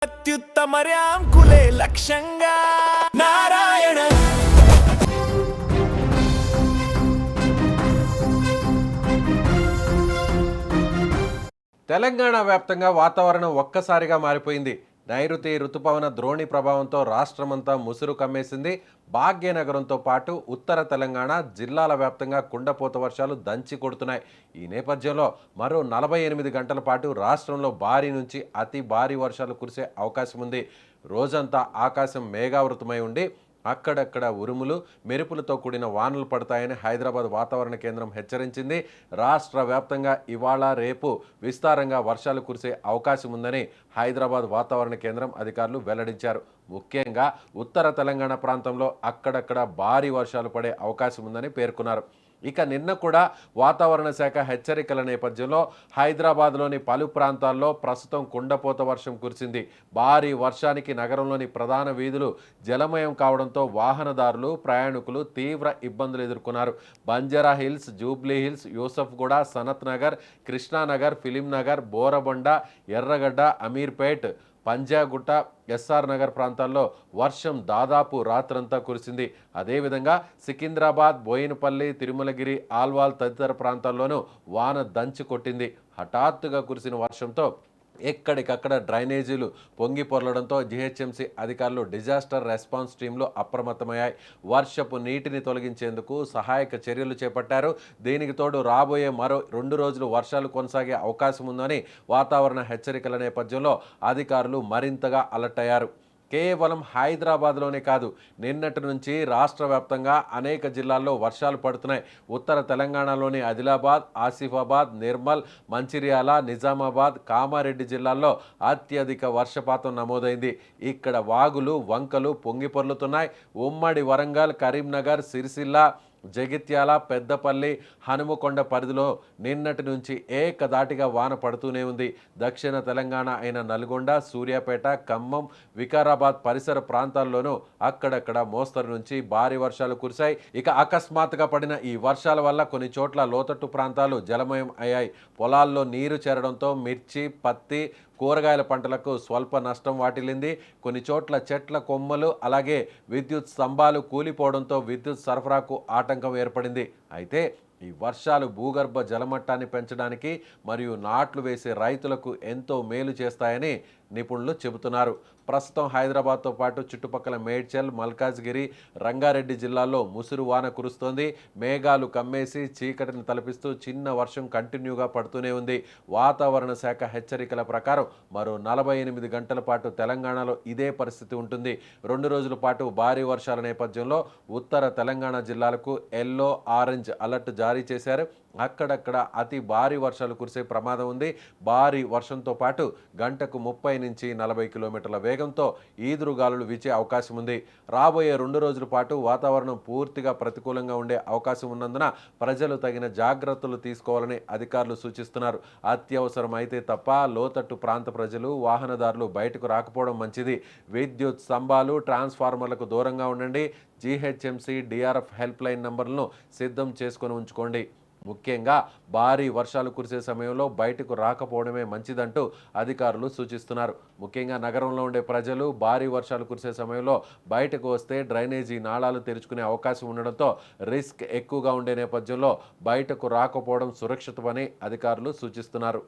అత్యుత్తమర్యాంకులే లక్ష్యంగా నారాయణ. తెలంగాణ వ్యాప్తంగా వాతావరణం ఒక్కసారిగా మారిపోయింది. నైరుతి రుతుపవన ద్రోణి ప్రభావంతో రాష్ట్రమంతా ముసురు కమ్మేసింది. భాగ్యనగరంతో పాటు ఉత్తర తెలంగాణ జిల్లాల వ్యాప్తంగా కుండపోత వర్షాలు దంచి కొడుతున్నాయి. ఈ నేపథ్యంలో మరో 48 గంటల పాటు రాష్ట్రంలో భారీ నుంచి అతి భారీ వర్షాలు కురిసే అవకాశం ఉంది. రోజంతా ఆకాశం మేఘావృతమై ఉండి అక్కడక్కడ ఉరుములు మెరుపులతో కూడిన వానలు పడతాయని హైదరాబాద్ వాతావరణ కేంద్రం హెచ్చరించింది. రాష్ట్ర వ్యాప్తంగా ఇవాళ రేపు విస్తారంగా వర్షాలు కురిసే అవకాశం ఉందని హైదరాబాద్ వాతావరణ కేంద్రం అధికారులు వెల్లడించారు. ముఖ్యంగా ఉత్తర తెలంగాణ ప్రాంతంలో అక్కడక్కడ భారీ వర్షాలు పడే అవకాశం ఉందని పేర్కొన్నారు. ఇక నిన్న కూడా వాతావరణ శాఖ హెచ్చరికల నేపథ్యంలో హైదరాబాద్లోని పలు ప్రాంతాల్లో ప్రస్తుతం కుండపోత వర్షం కురిసింది. భారీ వర్షానికి నగరంలోని ప్రధాన వీధులు జలమయం కావడంతో వాహనదారులు ప్రయాణికులు తీవ్ర ఇబ్బందులు ఎదుర్కొన్నారు. Banjara hills, Jubilee hills, Yousufguda, Sanath Nagar, Krishna Nagar, film Nagar, Borabanda, ఎర్రగడ్డ, అమీర్పేట్, పంజాగుట్ట, ఎస్ఆర్ నగర్ ప్రాంతాల్లో వర్షం దాదాపు రాత్రంతా కురిసింది. అదేవిధంగా సికింద్రాబాద్, బోయినపల్లి, తిరుమలగిరి, ఆల్వాల్ తదితర ప్రాంతాల్లోనూ వాన దంచి కొట్టింది. హఠాత్తుగా కురిసిన వర్షంతో ఎక్కడికక్కడ డ్రైనేజీలు పొంగి పొరలడంతో జీహెచ్ఎంసీ అధికారులు డిజాస్టర్ రెస్పాన్స్ టీంలు అప్రమత్తమయ్యాయి. వర్షపు నీటిని తొలగించేందుకు సహాయక చర్యలు చేపట్టారు. దీనికి తోడు రాబోయే మరో 2 రోజులు వర్షాలు కొనసాగే అవకాశం ఉందని వాతావరణ హెచ్చరికల నేపథ్యంలో అధికారులు మరింతగా అలర్ట్ అయ్యారు. కేవలం హైదరాబాద్లోనే కాదు, నిన్నటి నుంచి రాష్ట్ర వ్యాప్తంగా అనేక జిల్లాల్లో వర్షాలు పడుతున్నాయి. ఉత్తర తెలంగాణలోని ఆదిలాబాద్, ఆసిఫాబాద్, నిర్మల్, మంచిర్యాల, నిజామాబాద్, కామారెడ్డి జిల్లాల్లో అత్యధిక వర్షపాతం నమోదైంది. ఇక్కడ వాగులు వంకలు పొంగి పొర్లుతున్నాయి. ఉమ్మడి వరంగల్, కరీంనగర్, సిరిసిల్ల, జగిత్యాల, పెద్దపల్లి, హనుమకొండ పరిధిలో నిన్నటి నుంచి ఏకదాటిగా వాన పడుతూనే ఉంది. దక్షిణ తెలంగాణ అయిన నల్గొండ, సూర్యాపేట, ఖమ్మం, వికారాబాద్ పరిసర ప్రాంతాల్లోనూ అక్కడక్కడ మోస్తరు నుంచి భారీ వర్షాలు కురిశాయి. ఇక అకస్మాత్తుగా పడిన ఈ వర్షాల వల్ల కొన్ని చోట్ల లోతట్టు ప్రాంతాలు జలమయం అయ్యాయి. పొలాల్లో నీరు చేరడంతో మిర్చి, పత్తి, కూరగాయల పంటలకు స్వల్ప నష్టం వాటిల్లింది. కొన్ని చోట్ల చెట్ల కొమ్మలు అలాగే విద్యుత్ స్తంభాలు కూలిపోవడంతో విద్యుత్ సరఫరాకు ఆటంకం ఏర్పడింది. అయితే ఈ వర్షాలు భూగర్భ జలమట్టాన్ని పెంచడానికి మరియు నాట్లు వేసే రైతులకు ఎంతో మేలు చేస్తాయని నిపుణులు చెబుతున్నారు. ప్రస్తుతం హైదరాబాద్తో పాటు చుట్టుపక్కల మేడ్చల్, మల్కాజ్గిరి, రంగారెడ్డి జిల్లాల్లో ముసురు వాన కురుస్తోంది. మేఘాలు కమ్మేసి చీకటిని తలపిస్తూ చిన్న వర్షం కంటిన్యూగా పడుతూనే ఉంది. వాతావరణ శాఖ హెచ్చరికల ప్రకారం మరో 48 గంటల పాటు తెలంగాణలో ఇదే పరిస్థితి ఉంటుంది. 2 రోజుల పాటు భారీ వర్షాల నేపథ్యంలో ఉత్తర తెలంగాణ జిల్లాలకు ఎల్లో, ఆరెంజ్ అలర్ట్ జారీ చేశారు. అక్కడక్కడ అతి భారీ వర్షాలు కురిసే ప్రమాదం ఉంది. భారీ వర్షంతో పాటు గంటకు 30 నుంచి 40 కిలోమీటర్ల వేగంతో ఈదురుగాలులు వీచే అవకాశం ఉంది. రాబోయే 2 రోజుల పాటు వాతావరణం పూర్తిగా ప్రతికూలంగా ఉండే అవకాశం ఉన్నందున ప్రజలు తగిన జాగ్రత్తలు తీసుకోవాలని అధికారులు సూచిస్తున్నారు. అత్యవసరం అయితే తప్ప లోతట్టు ప్రాంత ప్రజలు, వాహనదారులు బయటకు రాకపోవడం మంచిది. విద్యుత్ స్తంభాలు, ట్రాన్స్ఫార్మర్లకు దూరంగా ఉండండి. జీహెచ్ఎంసీ, డిఆర్ఎఫ్ హెల్ప్ లైన్ నంబర్లను సిద్ధం చేసుకొని ఉంచుకోండి. ముఖ్యంగా భారీ వర్షాలు కురిసే సమయంలో బయటకు రాకపోవడమే మంచిదంటూ అధికారులు సూచిస్తున్నారు. ముఖ్యంగా నగరంలో ఉండే ప్రజలు భారీ వర్షాలు కురిసే సమయంలో బయటకు వస్తే డ్రైనేజీ నాళాలు తెరుచుకునే అవకాశం ఉండడంతో రిస్క్ ఎక్కువగా ఉండే నేపథ్యంలో బయటకు రాకపోవడం సురక్షితమని అధికారులు సూచిస్తున్నారు.